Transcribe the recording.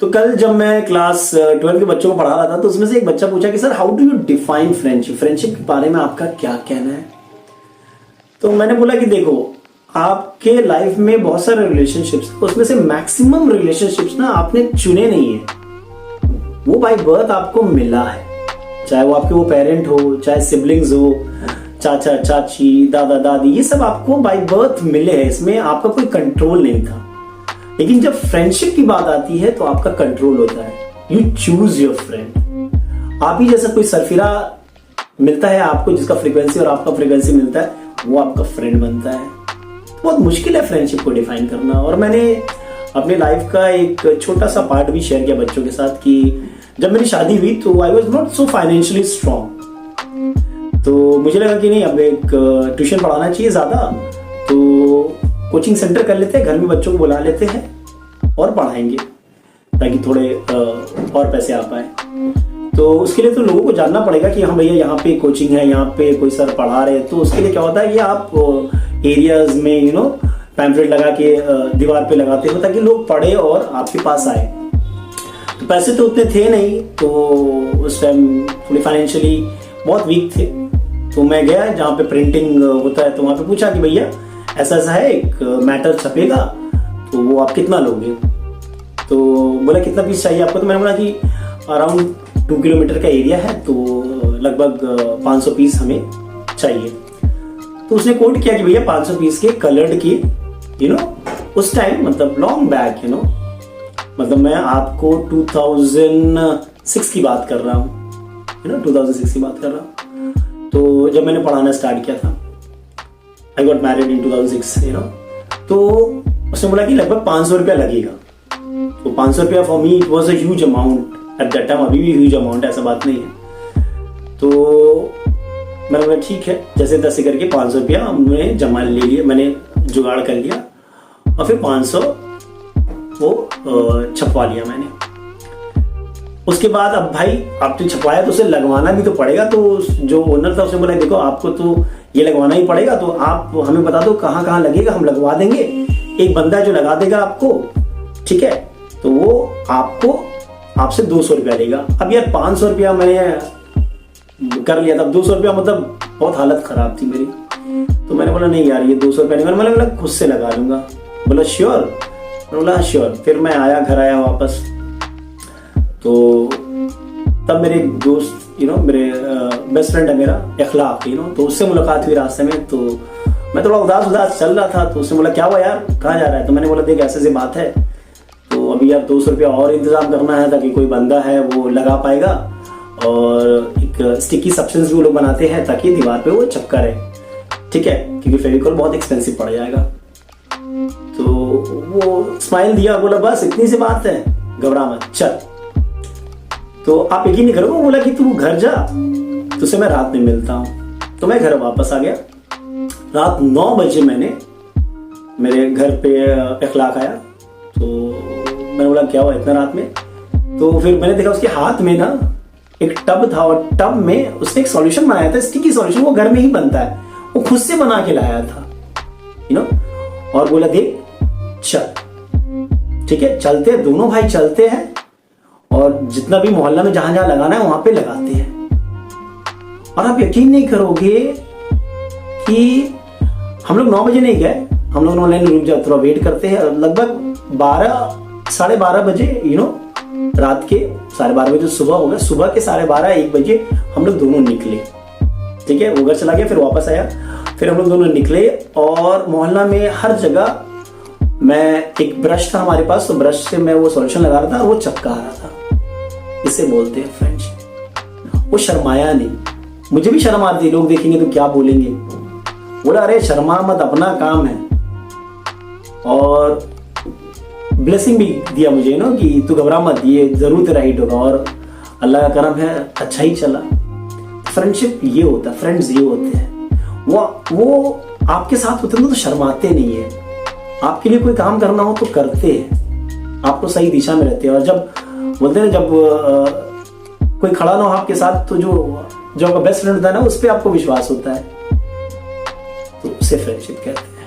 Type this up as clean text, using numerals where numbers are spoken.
तो कल जब मैं क्लास 12 के बच्चों को पढ़ा रहा था तो उसमें से एक बच्चा पूछा कि sir how do you define friendship, friendship के बारे में आपका क्या कहना है। तो मैंने बोला कि देखो, आपके लाइफ में बहुत सारे रिलेशनशिप्स, उसमें से मैक्सिमम रिलेशनशिप्स ना आपने चुने नहीं है, वो बाय बर्थ आपको मिला है। चाहे वो आपके वो पेरेंट हो, चाहे सिबलिंग्स हो, चाचा चाची, दादा दादी, ये सब आपको बाय बर्थ मिले हैं, इसमें आपका कोई कंट्रोल नहीं था। लेकिन जब फ्रेंडशिप की बात आती है तो आपका कंट्रोल होता है। You choose your friend. आप ही जैसा कोई सरफिरा मिलता है आपको, जिसका फ्रीक्वेंसी और आपका फ्रीक्वेंसी मिलता है, वो आपका फ्रेंड बनता है। बहुत मुश्किल है फ्रेंडशिप को डिफाइन करना। और मैंने अपने लाइफ का एक छोटा सा पार्ट भी शेयर किया बच्चों के साथ कि जब मेरी शादी हुई तो I was not so financially strong. तो मुझे लगा कि नहीं, अब एक ट्यूशन पढ़ाना चाहिए ज़्यादा, तो कोचिंग सेंटर कर लेते हैं, घर में बच्चों को बुला लेते हैं और पढ़ाएंगे ताकि थोड़े और पैसे आ पाए। तो उसके लिए तो लोगों को जानना पड़ेगा कि हाँ भैया यहाँ पे कोचिंग है, यहाँ पे कोई सर पढ़ा रहे हैं। तो उसके लिए क्या होता है कि आप एरियाज में पैम्फलेट लगा के दीवार पे लगाते हो ताकि लोग पढ़े और आपके पास आए। तो पैसे तो उतने थे नहीं, तो उस टाइम थोड़ी फाइनेंशियली बहुत वीक थे। तो मैं गया जहाँ पे प्रिंटिंग होता है, तो वहाँ पे पूछा कि भैया ऐसा ऐसा है, एक मैटर छपेगा, तो वो आप कितना लोगे। तो बोला कितना पीस चाहिए आपको। तो मैंने बोला कि अराउंड 2 किलोमीटर का एरिया है, तो लगभग 500 पीस हमें चाहिए। तो उसने कोट किया कि भैया 500 पीस के कलर्ड की उस टाइम, मतलब लॉन्ग बैक मतलब मैं आपको 2006 की बात कर रहा हूँ, 2006 की बात कर रहा हूँ। तो जब मैंने पढ़ाना स्टार्ट किया था, आई गॉट मैरिड इन 2006, तो उसने बोला कि लगभग 500 रुपया लगेगा। तो 500 रुपया for me it was a huge amount at that time. अभी भी ह्यूज अमाउंट है, ऐसा बात नहीं है। तो मैंने बोला ठीक है, जैसे तैसे करके 500 रुपया हमने जमा ले लिया, मैंने जुगाड़ कर लिया और फिर 500 वो छपवा लिया मैंने। उसके बाद अब भाई आप तो छपवाया तो उसे लगवाना भी तो पड़ेगा। तो जो ओनर था उसने बोला देखो आपको तो ये लगवाना ही पड़ेगा, तो आप हमें बता दो कहाँ कहाँ लगेगा, हम लगवा देंगे। एक बंदा जो लगा देगा आपको, ठीक है, तो वो आपको आपसे 200 रुपया लेगा। अब यार 500 रुपया मैंने कर लिया था, 200 रुपया मतलब बहुत हालत खराब थी मेरी। तो मैंने बोला नहीं यार ये 200 रुपया नहीं, मैंने बोला खुद से लगा लूंगा। बोला श्योर, मैंने बोला श्योर। फिर मैं आया, घर आया वापस, तो तब मेरे दोस्त मेरे बेस्ट फ्रेंड है मेरा इखलाक, तो उससे मुलाकात हुई रास्ते में। तो मैं थोड़ा उदास चल रहा था, तो उसने बोला क्या हुआ यार, कहाँ जा रहा है। तो मैंने बोला देख ऐसे बात है, तो अभी यार 200 रुपया और इंतजाम करना है ताकि कोई बंदा है वो लगा पाएगा, और एक स्टिकी सब्सटेंस भी वो लोग बनाते हैं ताकि दीवार पे वो चिपका रहे, ठीक है, क्योंकि फेविकॉल बहुत एक्सपेंसिव पड़ जाएगा। तो वो स्माइल दिया, बोला बस इतनी सी बात है, घबरा मत, चल। तो आप यकीन नहीं करोगे, बोला कि तू घर जा, तुझसे मैं रात में मिलता हूँ। तो मैं घर वापस आ गया। रात 9 बजे मैंने मेरे घर पे इखलाक आया। तो मैंने बोला क्या हुआ इतना रात में। तो फिर मैंने देखा उसके हाथ में ना एक टब था, और टब में उसने एक सॉल्यूशन बनाया था, स्टिकी सॉल्यूशन, वो घर में ही बनता है, वो खुद से बना के लाया था, और बोला देख चल, ठीक है, चलते हैं दोनों भाई, चलते हैं और जितना भी मोहल्ला में जहां जहां लगाना है वहां पे लगाते हैं। और आप यकीन नहीं करोगे कि हम लोग 9 बजे नहीं गए, हम लोग ऑनलाइन रुक जाओ, थोड़ा वेट करते हैं। लगभग 12 साढ़े 12 बजे रात के 12:30 बजे सुबह हो गया, सुबह के 12:30 1 बजे हम लोग दोनों निकले, ठीक है। वो घर चला गया, फिर वापस आया, फिर हम लोग दोनों निकले। और मोहल्ला में हर जगह मैं, एक ब्रश था हमारे पास, तो ब्रश से मैं वो सॉल्यूशन लगा रहा था, वो चपका रहा था। इसे बोलते हैं फ्रेंडशिप। वो शर्माया नहीं, मुझे भी शर्म आती, लोग देखेंगे तो क्या बोलेंगे। बोला अरे शर्मा मत, अपना काम है। और ब्लेसिंग भी दिया मुझे कि तू घबरा मत, ये जरूर तेरा हिट होगा, और अल्लाह का करम है अच्छा ही चला। फ्रेंडशिप ये होता है, फ्रेंड्स ये होते हैं, वो आपके साथ होते हैं तो शर्माते नहीं है, आपके लिए कोई काम करना हो तो करते हैं, आपको सही दिशा में रहते हैं। और जब बोलते हैं जब कोई खड़ा ना हो आपके साथ, तो जो आपका बेस्ट फ्रेंड होता है ना, उस पर आपको विश्वास होता है, तो उसे फ्रेंडशिप कहते हैं।